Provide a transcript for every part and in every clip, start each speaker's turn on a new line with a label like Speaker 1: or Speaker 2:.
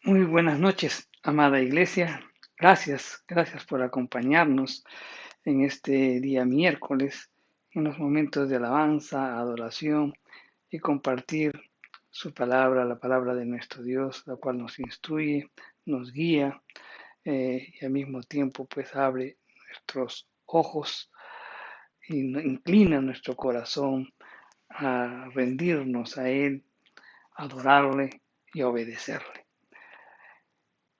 Speaker 1: Muy buenas noches, amada iglesia. Gracias por acompañarnos en este día miércoles, en los momentos de alabanza, adoración y compartir su palabra, la palabra de nuestro Dios, la cual nos instruye, nos guía y al mismo tiempo pues abre nuestros ojos y inclina nuestro corazón a rendirnos a Él, adorarle y obedecerle.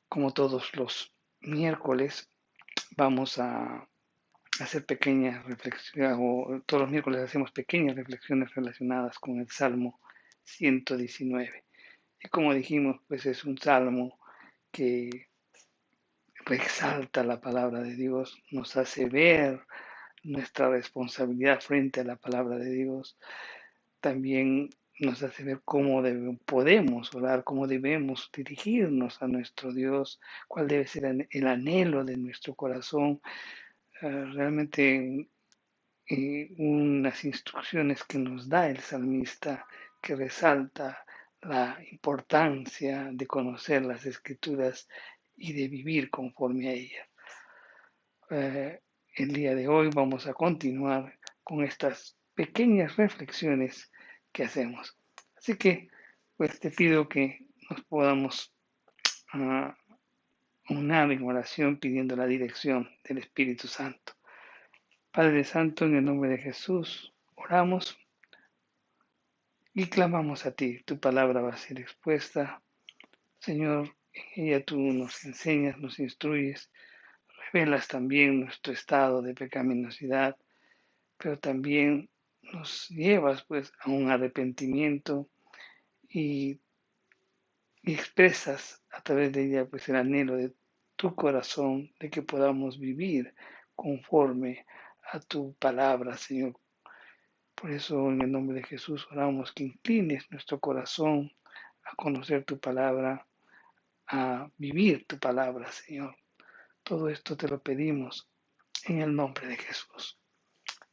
Speaker 1: Como todos los miércoles, vamos a hacer pequeñas reflexiones, o todos los miércoles hacemos pequeñas reflexiones relacionadas con el Salmo 119. Y como dijimos, pues es un salmo que resalta la palabra de Dios, nos hace ver nuestra responsabilidad frente a la palabra de Dios, también nos hace ver cómo podemos orar, cómo debemos dirigirnos a nuestro Dios, cuál debe ser el anhelo de nuestro corazón. Realmente unas instrucciones que nos da el salmista que resalta la importancia de conocer las escrituras y de vivir conforme a ellas. El día de hoy vamos a continuar con estas pequeñas reflexiones que hacemos. Así que, pues te pido que nos podamos uh, unar en oración pidiendo la dirección del Espíritu Santo. Padre Santo, en el nombre de Jesús, oramos y clamamos a ti. Tu palabra va a ser expuesta. Señor, en ella tú nos enseñas, nos instruyes, revelas también nuestro estado de pecaminosidad, pero también nos llevas pues a un arrepentimiento y, y expresas a través de ella pues el anhelo de tu corazón de que podamos vivir conforme a tu palabra, Señor. Por eso en el nombre de Jesús oramos que inclines nuestro corazón a conocer tu palabra, a vivir tu palabra, Señor. Todo esto te lo pedimos en el nombre de Jesús.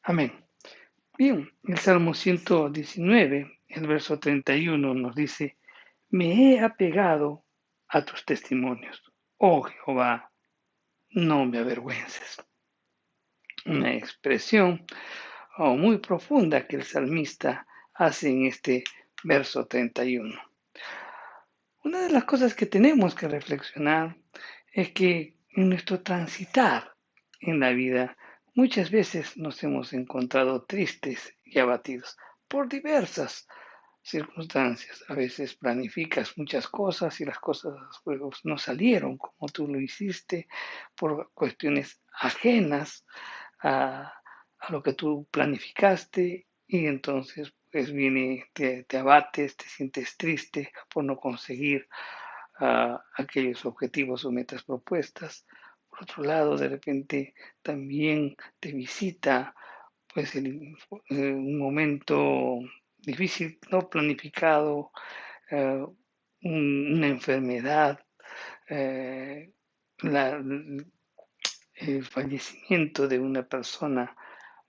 Speaker 1: Amén. Bien, el Salmo 119, el verso 31 nos dice, me he apegado a tus testimonios. Oh Jehová, no me avergüences. Una expresión muy profunda que el salmista hace en este verso 31. Una de las cosas que tenemos que reflexionar es que en nuestro transitar en la vida muchas veces nos hemos encontrado tristes y abatidos por diversas circunstancias. A veces planificas muchas cosas y las cosas pues, no salieron como tú lo hiciste por cuestiones ajenas a, a lo que tú planificaste y entonces pues viene, te abates, te sientes triste por no conseguir aquellos objetivos o metas propuestas. Por otro lado, de repente también te visita pues un momento difícil, no planificado, eh, una enfermedad, eh, la, el fallecimiento de una persona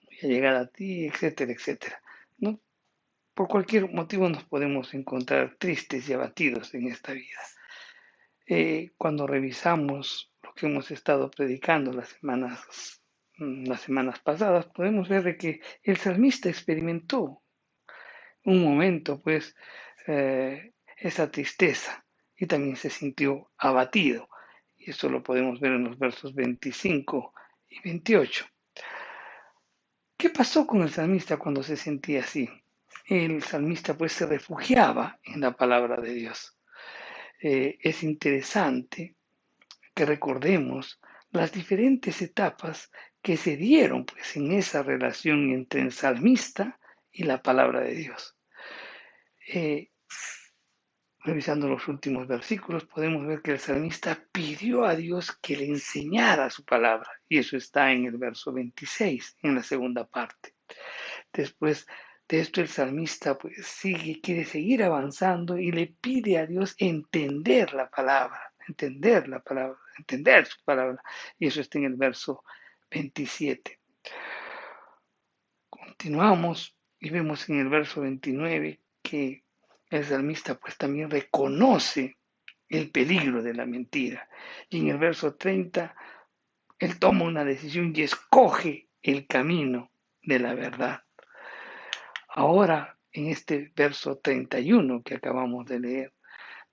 Speaker 1: muy allegada a ti, etcétera, etcétera. ¿No? Por cualquier motivo nos podemos encontrar tristes y abatidos en esta vida. Cuando revisamos lo que hemos estado predicando las semanas pasadas, podemos ver de que el salmista experimentó un momento, pues, esa tristeza y también se sintió abatido. Y eso lo podemos ver en los versos 25 y 28. ¿Qué pasó con el salmista cuando se sentía así? El salmista pues se refugiaba en la palabra de Dios. Es interesante que recordemos las diferentes etapas que se dieron pues en esa relación entre el salmista y la palabra de Dios. Eh, Revisando los últimos versículos, podemos ver que el salmista pidió a Dios que le enseñara su palabra, y eso está en el verso 26, en la segunda parte. Después de esto, el salmista pues quiere seguir avanzando y le pide a Dios entender entender su palabra, y eso está en el verso 27. Continuamos y vemos en el verso 29 que el salmista pues también reconoce el peligro de la mentira. Y en el verso 30, él toma una decisión y escoge el camino de la verdad. Ahora, en este verso 31 que acabamos de leer,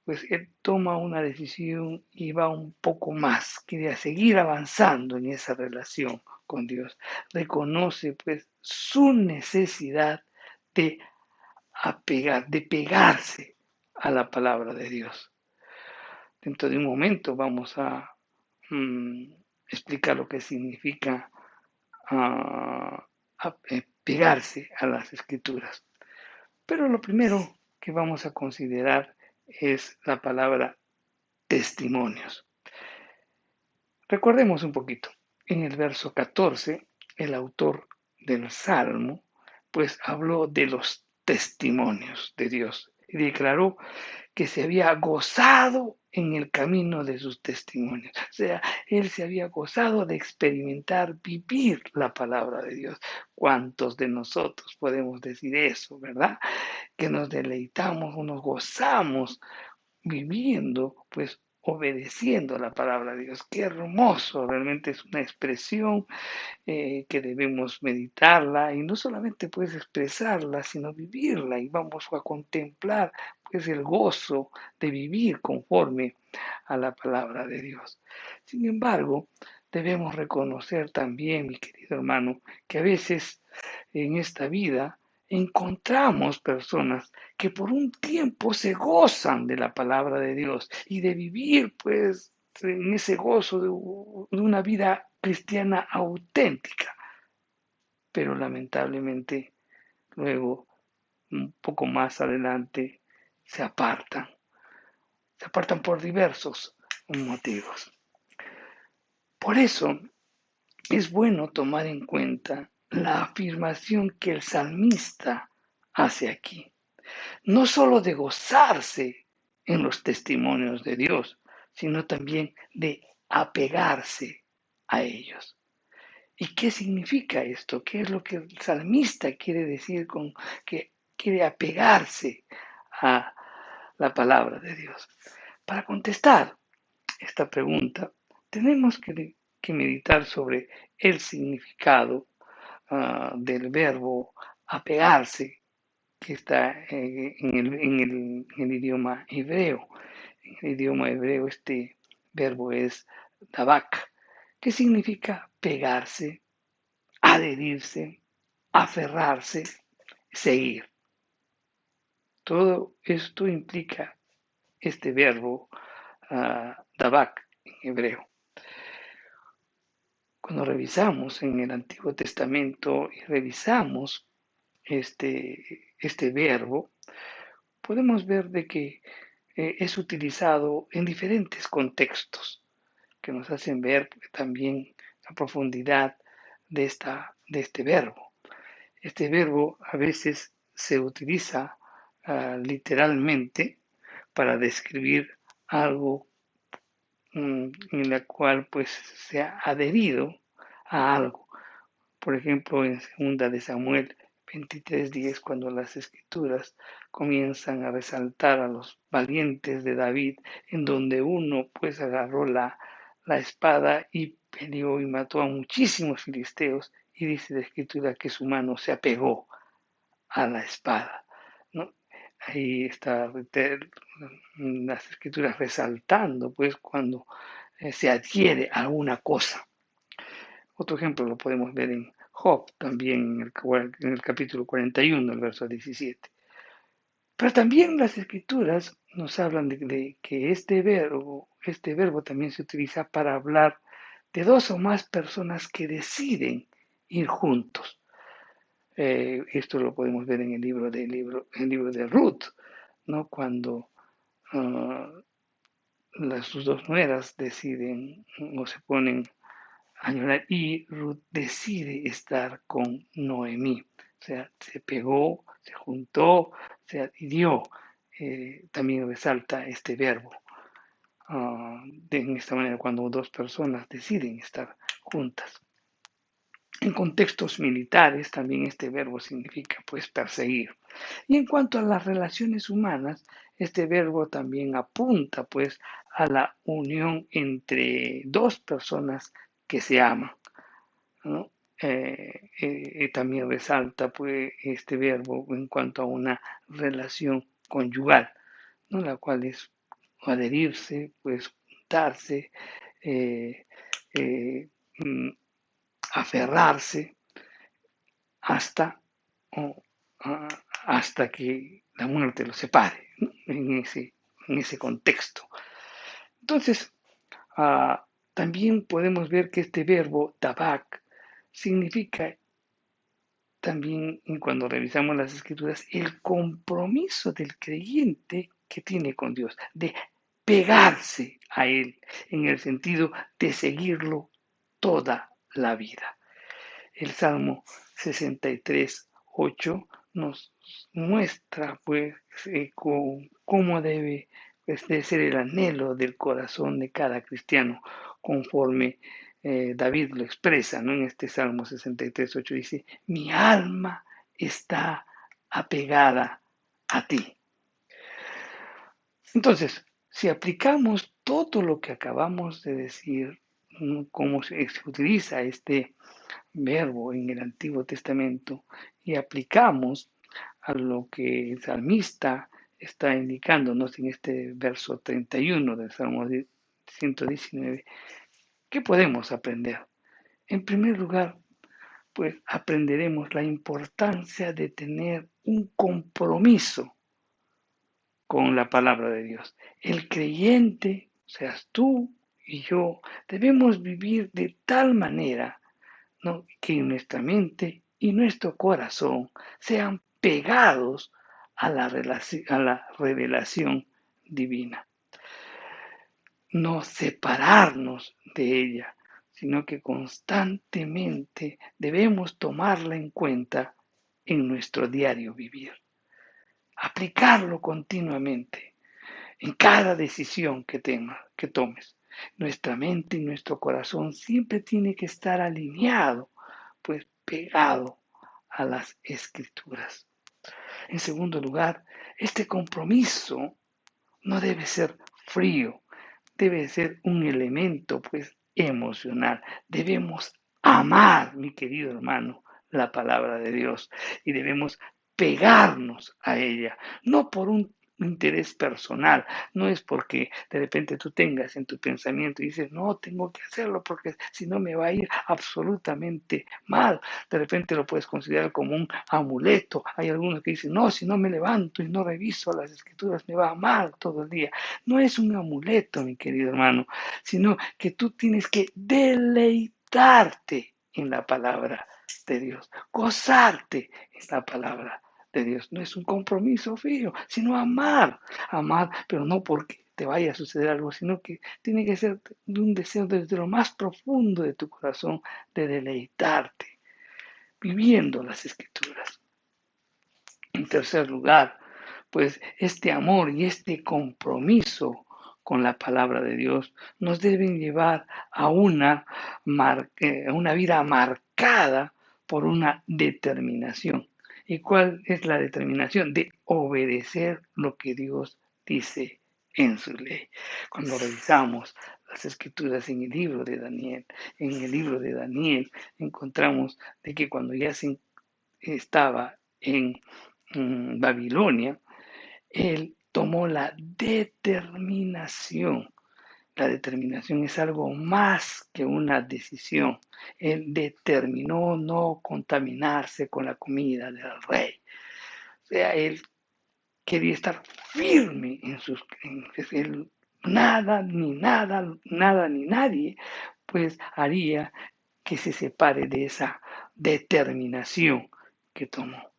Speaker 1: pues él toma una decisión y va un poco más, quiere seguir avanzando en esa relación con Dios. Reconoce pues su necesidad de de pegarse a la palabra de Dios. Dentro de un momento vamos a explicar lo que significa pegarse a las escrituras. Pero lo primero que vamos a considerar es la palabra testimonios. Recordemos un poquito. En el verso 14, el autor del Salmo, pues habló de los testimonios de Dios y declaró que se había gozado en el camino de sus testimonios. O sea, él se había gozado de experimentar, vivir la palabra de Dios. ¿Cuántos de nosotros podemos decir eso, verdad? Que nos deleitamos o nos gozamos viviendo, pues obedeciendo a la palabra de Dios. Qué hermoso, realmente es una expresión que debemos meditarla y no solamente puedes expresarla, sino vivirla y vamos a contemplar pues el gozo de vivir conforme a la palabra de Dios. Sin embargo, debemos reconocer también, mi querido hermano, que a veces en esta vida encontramos personas que por un tiempo se gozan de la palabra de Dios y de vivir pues en ese gozo de una vida cristiana auténtica, pero lamentablemente luego un poco más adelante se apartan por diversos motivos. Por eso es bueno tomar en cuenta la afirmación que el salmista hace aquí, no solo de gozarse en los testimonios de Dios, sino también de apegarse a ellos. ¿Y qué significa esto? ¿Qué es lo que el salmista quiere decir con que quiere apegarse a la palabra de Dios? Para contestar esta pregunta, tenemos que meditar sobre el significado del verbo apegarse que está en el idioma hebreo. En el idioma hebreo este verbo es dabak, que significa pegarse, adherirse, aferrarse, seguir. Todo esto implica este verbo dabak en hebreo. Cuando revisamos en el Antiguo Testamento y revisamos este verbo, podemos ver de que es utilizado en diferentes contextos que nos hacen ver también la profundidad de este verbo. Este verbo a veces se utiliza literalmente para describir algo en la cual pues se ha adherido a algo. Por ejemplo, en 2 de Samuel 23:10, cuando las escrituras comienzan a resaltar a los valientes de David, en donde uno pues agarró la espada y peleó y mató a muchísimos filisteos, y dice la escritura que su mano se apegó a la espada, ¿no? Ahí está las escrituras resaltando pues cuando se adhiere a alguna cosa. Otro ejemplo lo podemos ver en Job, también en el capítulo 41, el verso 17. Pero también las escrituras nos hablan de que este verbo también se utiliza para hablar de dos o más personas que deciden ir juntos. Esto lo podemos ver en el libro de Ruth, ¿no? Cuando sus dos nueras deciden o se ponen a llorar y Ruth decide estar con Noemí. O sea, se pegó, se juntó, se adhirió. También resalta este verbo. De esta manera, cuando dos personas deciden estar juntas. En contextos militares también este verbo significa pues perseguir. Y en cuanto a las relaciones humanas, este verbo también apunta pues a la unión entre dos personas que se aman, ¿no? También resalta pues este verbo en cuanto a una relación conyugal, ¿no? La cual es adherirse, pues juntarse, eh, eh, mm, aferrarse hasta, o, hasta que la muerte los separe, ¿no? En ese contexto. Entonces, también podemos ver que este verbo tabak significa también, cuando revisamos las escrituras, el compromiso del creyente que tiene con Dios, de pegarse a Él, en el sentido de seguirlo toda la vida. El Salmo 63:8 nos muestra pues cómo debe pues, de ser el anhelo del corazón de cada cristiano, conforme David lo expresa, ¿no? En este Salmo 63:8 dice, mi alma está apegada a ti. Entonces, si aplicamos todo lo que acabamos de decir, cómo se utiliza este verbo en el Antiguo Testamento y aplicamos a lo que el salmista está indicándonos en este verso 31 del Salmo 119, ¿qué podemos aprender? En primer lugar, pues aprenderemos la importancia de tener un compromiso con la palabra de Dios. El creyente, seas tú y yo, debemos vivir de tal manera, ¿no? Que nuestra mente y nuestro corazón sean pegados a a la revelación divina. No separarnos de ella, sino que constantemente debemos tomarla en cuenta en nuestro diario vivir. Aplicarlo continuamente en cada decisión que tomes. Nuestra mente y nuestro corazón siempre tiene que estar alineado, pues pegado a las escrituras. En segundo lugar, este compromiso no debe ser frío, debe ser un elemento pues emocional. Debemos amar, mi querido hermano, la palabra de Dios y debemos pegarnos a ella, no por un interés personal, no es porque de repente tú tengas en tu pensamiento y dices, no, tengo que hacerlo porque si no me va a ir absolutamente mal. De repente lo puedes considerar como un amuleto. Hay algunos que dicen, no, si no me levanto y no reviso las escrituras me va mal todo el día. No es un amuleto, mi querido hermano, sino que tú tienes que deleitarte en la palabra de Dios, gozarte en la palabra de Dios. No es un compromiso frío, sino amar, pero no porque te vaya a suceder algo, sino que tiene que ser un deseo desde lo más profundo de tu corazón de deleitarte, viviendo las escrituras. En tercer lugar, pues este amor y este compromiso con la palabra de Dios nos deben llevar a una vida marcada por una determinación. ¿Y cuál es la determinación? De obedecer lo que Dios dice en su ley. Cuando revisamos las escrituras en el libro de Daniel encontramos de que cuando ya se estaba en Babilonia, él tomó la determinación. La determinación es algo más que una decisión. Él determinó no contaminarse con la comida del rey. O sea, él quería estar firme en sus creencias. Nada ni nadie, pues haría que se separe de esa determinación que tomó.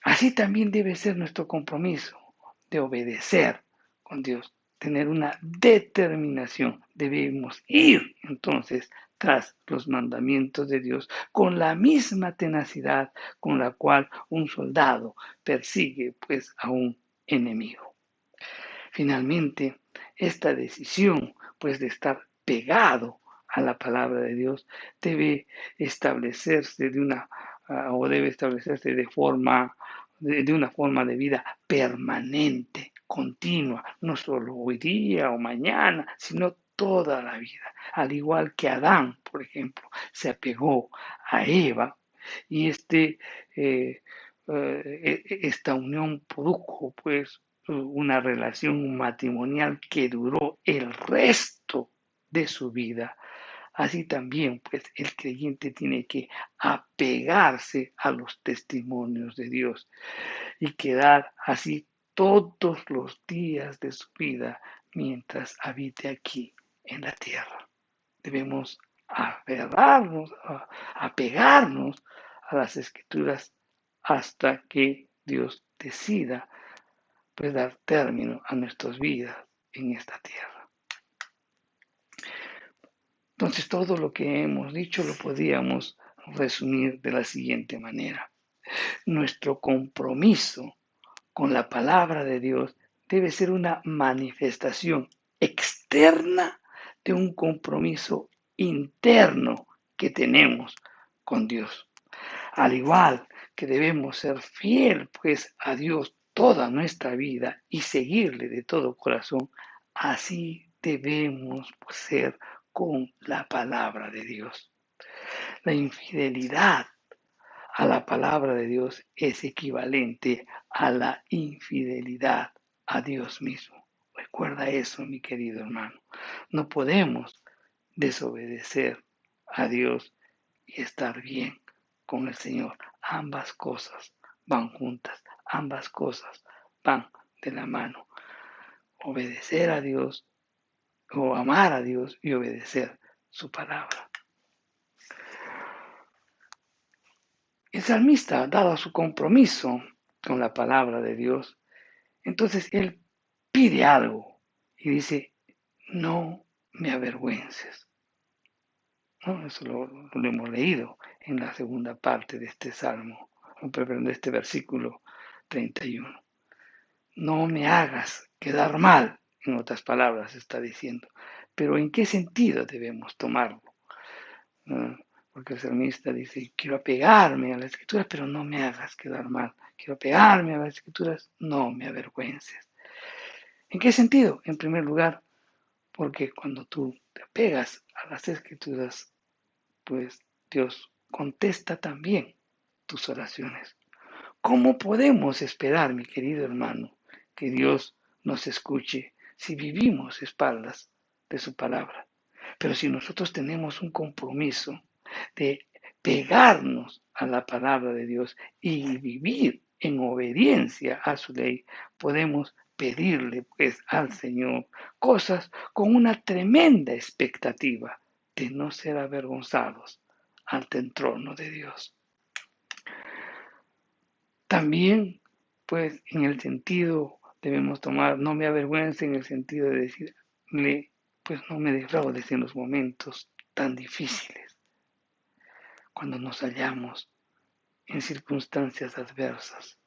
Speaker 1: Así también debe ser nuestro compromiso de obedecer con Dios, tener una determinación. Debemos ir entonces tras los mandamientos de Dios con la misma tenacidad con la cual un soldado persigue pues a un enemigo. Finalmente, esta decisión pues de estar pegado a la palabra de Dios debe establecerse debe establecerse de una forma de vida permanente, continua, no solo hoy día o mañana, sino toda la vida. Al igual que Adán, por ejemplo, se apegó a Eva y esta unión produjo pues una relación matrimonial que duró el resto de su vida. Así también, pues el creyente tiene que apegarse a los testimonios de Dios y quedar así todos los días de su vida mientras habite aquí en la tierra. Debemos aferrarnos, apegarnos a las escrituras hasta que Dios decida pues dar término a nuestras vidas en esta tierra. Entonces todo lo que hemos dicho lo podríamos resumir de la siguiente manera. Nuestro compromiso con la palabra de Dios debe ser una manifestación externa de un compromiso interno que tenemos con Dios. Al igual que debemos ser fiel pues a Dios toda nuestra vida y seguirle de todo corazón, así debemos ser con la palabra de Dios. La infidelidad a la palabra de Dios es equivalente a la infidelidad a Dios mismo. Recuerda eso, mi querido hermano. No podemos desobedecer a Dios y estar bien con el Señor. Ambas cosas van juntas, ambas cosas van de la mano. Obedecer a Dios o amar a Dios y obedecer su palabra. El salmista, dado su compromiso con la palabra de Dios, entonces él pide algo y dice, no me avergüences. ¿No? Eso lo hemos leído en la segunda parte de este salmo, perdón, de este versículo 31. No me hagas quedar mal, en otras palabras está diciendo. Pero ¿en qué sentido debemos tomarlo? Porque el salmista dice, quiero apegarme a las escrituras, pero no me hagas quedar mal. Quiero apegarme a las escrituras, no me avergüences. ¿En qué sentido? En primer lugar, porque cuando tú te apegas a las escrituras, pues Dios contesta también tus oraciones. ¿Cómo podemos esperar, mi querido hermano, que Dios nos escuche si vivimos espaldas de su palabra? Pero si nosotros tenemos un compromiso de pegarnos a la palabra de Dios y vivir en obediencia a su ley, podemos pedirle pues al Señor cosas con una tremenda expectativa de no ser avergonzados ante el trono de Dios. También, pues, en el sentido, debemos tomar, no me avergüence en el sentido de decirle, pues no me defraudes en los momentos tan difíciles, cuando nos hallamos en circunstancias adversas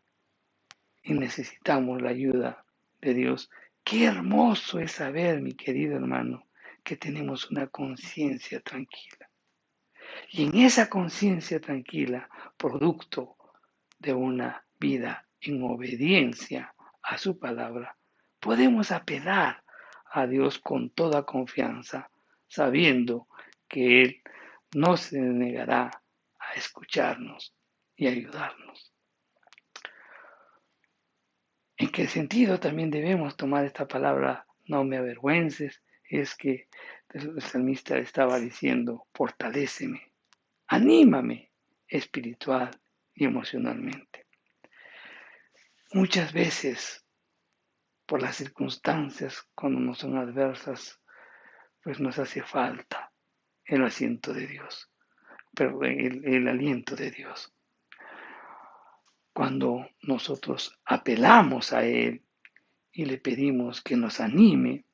Speaker 1: y necesitamos la ayuda de Dios. Qué hermoso es saber, mi querido hermano, que tenemos una conciencia tranquila. Y en esa conciencia tranquila, producto de una vida en obediencia a su palabra, podemos apelar a Dios con toda confianza, sabiendo que Él no se negará a escucharnos y ayudarnos. ¿En qué sentido también debemos tomar esta palabra no me avergüences? Es que el salmista estaba diciendo, fortaléceme, anímame espiritual y emocionalmente. Muchas veces, por las circunstancias, cuando nos son adversas, pues nos hace falta el asiento de Dios, pero el aliento de Dios. Cuando nosotros apelamos a Él y le pedimos que nos anime,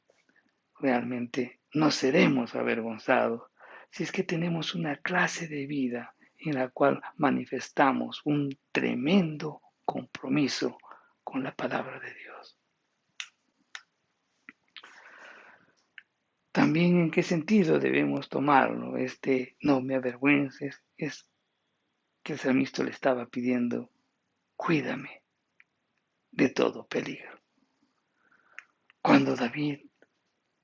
Speaker 1: realmente no seremos avergonzados si es que tenemos una clase de vida en la cual manifestamos un tremendo compromiso con la palabra de Dios. También en qué sentido debemos tomarlo. No me avergüences es que el salmista le estaba pidiendo, cuídame de todo peligro. cuando David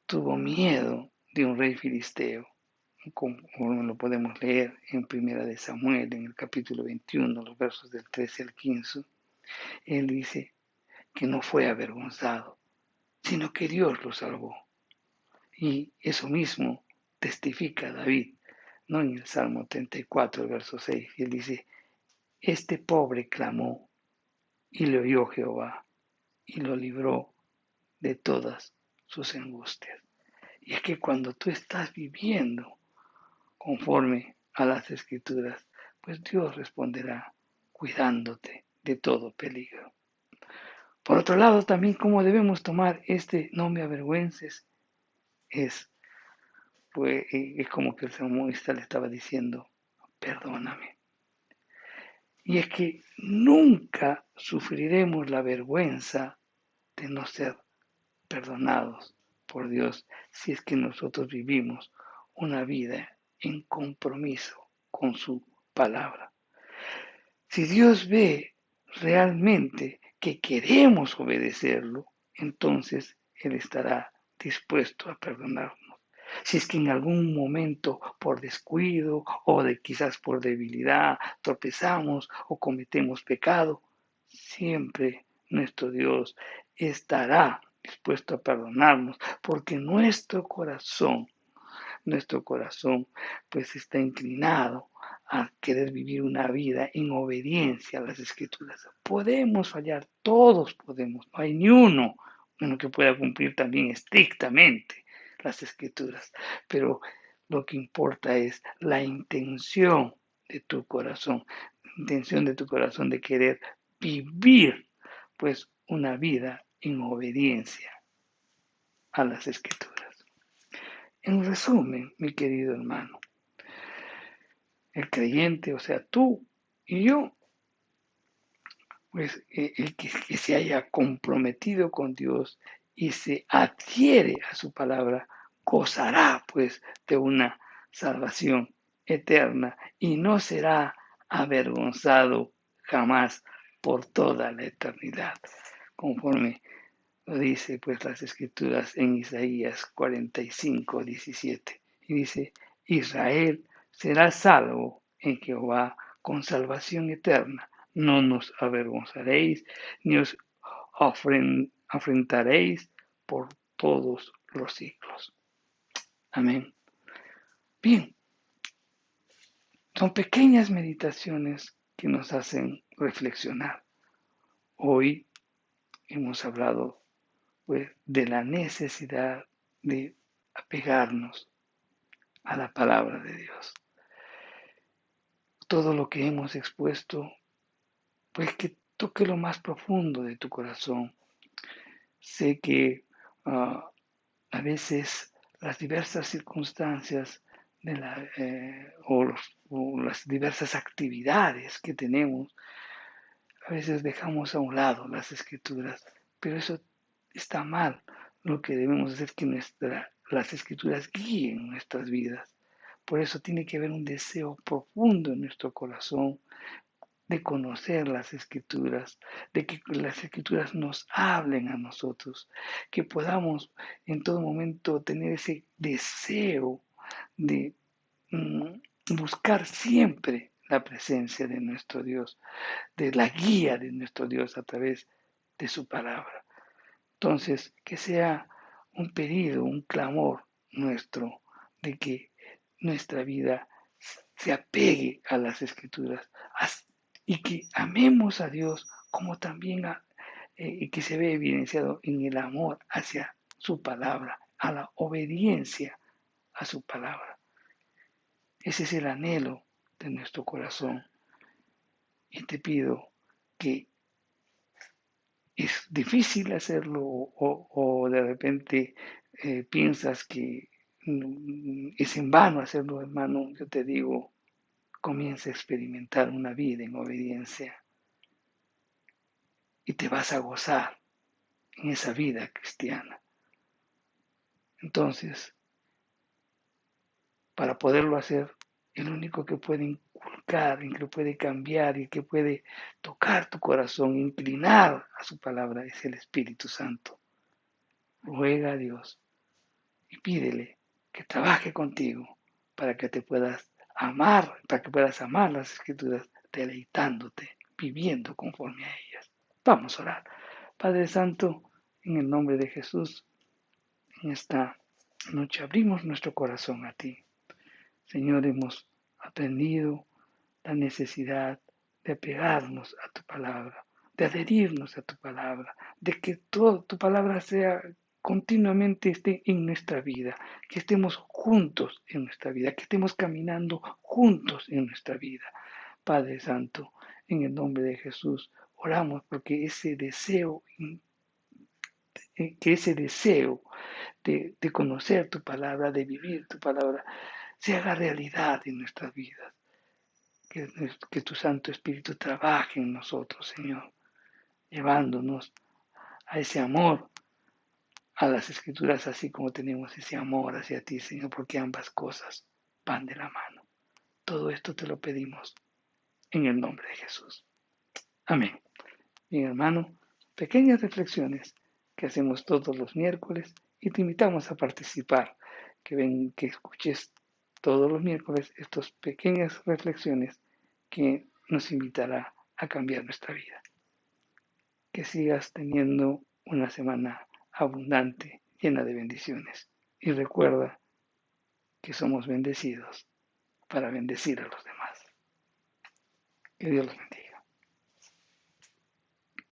Speaker 1: tuvo miedo de un rey filisteo, como lo podemos leer en Primera de Samuel, en el capítulo 21, los versos del 13 al 15, él dice que no fue avergonzado, sino que Dios lo salvó. Y eso mismo testifica David, ¿no? En el Salmo 34, el verso 6, y él dice, este pobre clamó y le oyó Jehová y lo libró de todas sus angustias. Y es que cuando tú estás viviendo conforme a las Escrituras, pues Dios responderá cuidándote de todo peligro. Por otro lado, también cómo debemos tomar no me avergüences es, pues, es como que el salmista le estaba diciendo, perdóname. Y es que nunca sufriremos la vergüenza de no ser perdonados por Dios si es que nosotros vivimos una vida en compromiso con su palabra. Si Dios ve realmente que queremos obedecerlo, entonces Él estará dispuesto a perdonarnos. Si es que en algún momento por descuido o quizás por debilidad tropezamos o cometemos pecado, siempre nuestro Dios estará dispuesto a perdonarnos porque nuestro corazón pues está inclinado a querer vivir una vida en obediencia a las Escrituras. Podemos fallar, todos podemos, no hay ni uno que pueda cumplir también estrictamente las Escrituras, pero lo que importa es la intención de tu corazón, la intención de tu corazón de querer vivir pues una vida en obediencia a las Escrituras. En resumen, mi querido hermano, el creyente, o sea, tú y yo, pues el que se haya comprometido con Dios y se adhiere a su palabra, gozará pues de una salvación eterna y no será avergonzado jamás por toda la eternidad, conforme lo dice pues las escrituras en Isaías 45:17. Y dice, Israel será salvo en Jehová con salvación eterna. No nos avergonzaréis ni os afrentaréis por todos los siglos. Amén. Bien, son pequeñas meditaciones que nos hacen reflexionar. Hoy hemos hablado pues, de la necesidad de apegarnos a la palabra de Dios. Todo lo que hemos expuesto, pues que toque lo más profundo de tu corazón. Sé que a veces las diversas circunstancias o las diversas actividades que tenemos, a veces dejamos a un lado las escrituras, pero eso está mal. Lo que debemos hacer es que las escrituras guíen nuestras vidas. Por eso tiene que haber un deseo profundo en nuestro corazón de conocer las escrituras, de que las escrituras nos hablen a nosotros, que podamos en todo momento tener ese deseo de buscar siempre la presencia de nuestro Dios, de la guía de nuestro Dios a través de su palabra. Entonces, que sea un pedido, un clamor nuestro de que nuestra vida se apegue a las escrituras y que amemos a Dios como también y que se ve evidenciado en el amor hacia su palabra, a la obediencia a su palabra. Ese es el anhelo de nuestro corazón. Y te pido que es difícil hacerlo o de repente piensas que es en vano hacerlo, hermano, yo te digo, comienza a experimentar una vida en obediencia y te vas a gozar en esa vida cristiana. Entonces, para poderlo hacer, el único que puede inculcar, el que puede cambiar y que puede tocar tu corazón, inclinar a su palabra, es el Espíritu Santo. ruega a Dios y pídele que trabaje contigo para que te puedas amar, para que puedas amar las Escrituras deleitándote, viviendo conforme a ellas. Vamos a orar. Padre Santo, en el nombre de Jesús, en esta noche abrimos nuestro corazón a ti. Señor, hemos aprendido la necesidad de apegarnos a tu palabra, de adherirnos a tu palabra, de que toda tu palabra sea continuamente esté en nuestra vida, que estemos juntos en nuestra vida, que estemos caminando juntos en nuestra vida. Padre Santo, en el nombre de Jesús, oramos porque ese deseo de conocer tu palabra, de vivir tu palabra, se haga realidad en nuestras vidas. Que tu Santo Espíritu trabaje en nosotros, Señor, llevándonos a ese amor a las Escrituras, así como tenemos ese amor hacia ti, Señor, porque ambas cosas van de la mano. Todo esto te lo pedimos en el nombre de Jesús. Amén. Mi hermano, pequeñas reflexiones que hacemos todos los miércoles y te invitamos a participar, que escuches todos los miércoles estas pequeñas reflexiones que nos invitará a cambiar nuestra vida. Que sigas teniendo una semana abundante, llena de bendiciones. Y recuerda que somos bendecidos para bendecir a los demás. Que Dios los bendiga.